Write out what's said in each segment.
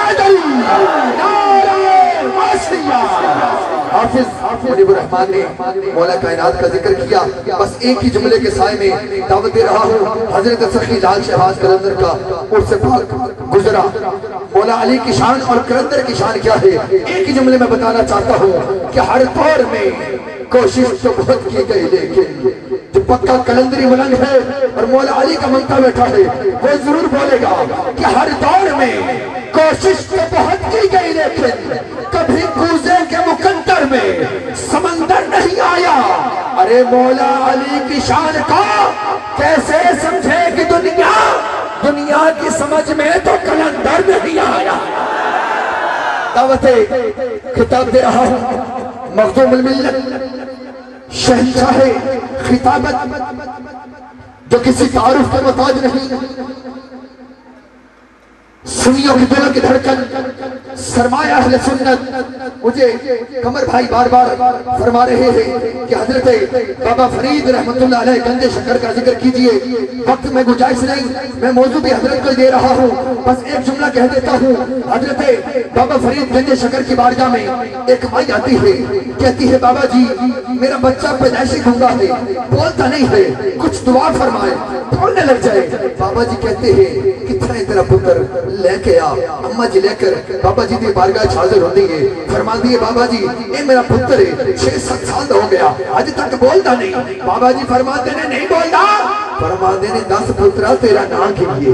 हैदरी, नारे वासिया। हाफिज मुनीबुर रहमान ने मौला कायनात का जिक्र किया। बस एक ही जुमले के साए में दावत दे रहा हूँ। हजरत सखी लाल शहबाज कलंदर का उर्स पाक गुजरा। मौला अली की शान और कलंदर की शान क्या है, एक ही जुमले में बताना चाहता हूँ कि हर दौर में कोशिश तो बहुत की गई, लेकिन जो पक्का कलंदरी मलंग है और मौला अली का मंगता बैठा है वो जरूर बोलेगा कि हर दौर में कोशिश तो बहुत की गई, लेकिन कभी कूजे के मुकद्दर में समंदर नहीं आया। अरे मौला अली की शान को कैसे समझेगी दुनिया, दुनिया की समझ में तो कलंदर नहीं आया। दावते खिताब दे रहा हूं मखदूमुल मिल्लत शहंशाह खिताबत, जो किसी तारुफ के मोहताज नहीं, सुनियों की दिलों की धड़कन, सरमाया अहले सुन्नत। मुझे कमर भाई बार बार फरमा रहे हैं कि हजरत बाबा फरीद रहमतुल्लाह अलैह गंजे शक्कर का जिक्र कीजिए। वक्त में गुंजाइश नहीं, मैं मौजू भी हजरत को दे रहा हूँ। बस एक जुमला कह देता हूँ। हजरत बाबा फरीद गंजे शक्कर की बारगाह में एक माई आती है, कहती है बाबा जी मेरा बच्चा पैदाइशी गूंगा है, बोलता नहीं है, कुछ दुआ फरमाए, बोलने लग जाए। बाबा जी कहते हैं कितना है तेरा पुत्र, लेके आ। अम्मा जी लेकर बाबा जी की बारगाह हाजिर होती है। फरमा दिए बाबा जी ये मेरा पुत्र है, 6-7 साल हो गया, अभी तक बोलता नहीं। बाबा जी फरमाते ने नहीं बोलता, फरमा देने 10 पुत्रा तेरा नाम के लिए।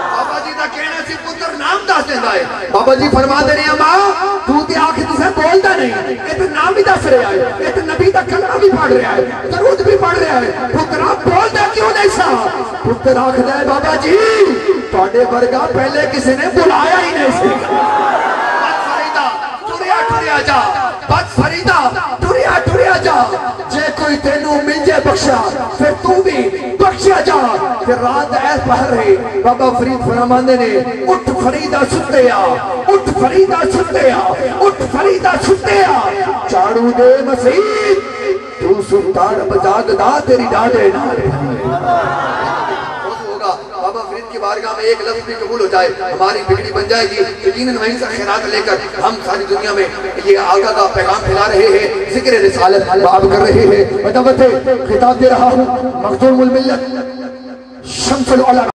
बाबा जी का कहना से पुत्र नाम दस देता है। बाबा जी फरमा दे रहे अम्मा तू ते आखिर तुझे बोलता नहीं, ये तो नाम भी दस रहा है, ये तो नबी का कलमा भी पढ़ रहा है, दरूद भी पढ़ रहा है, पुत्रा बोलता क्यों नहीं सा? पुत्र आखदा है बाबा जी थोड़े वर्गा पहले किसी ने बुलाया ही नहीं सी। बस फरीदा टुरिया टुरिया जा, बस फरीदा टुरिया टुरिया जा, जे कोई तेनू मिल जाए बख्शा फिर तू भी बख्शा जा। फिर रात ऐस पहर है बाबा फरीद फरमांदे ने उठ फरीदा सुते आ, उठ फरीदा सुते आ, उठ फरीदा सुते आ, झाड़ू दे मसीद तू सुल्तान बजागदा तेरी डाडे नाले। बाबा फरीद की बारगाह में एक लफ्ज़ भी कबूल हो जाए हमारी बिगड़ी बन जाएगी। यकीनन वहीं से खैरात लेकर हम सारी दुनिया में ये आगा का पैगाम फैला रहे हैं, जिक्र रिसालत बाब कर रहे हैं। खिताब दे रहा हूँ मखदूमुल मिल्लत शम्सुल उलमा।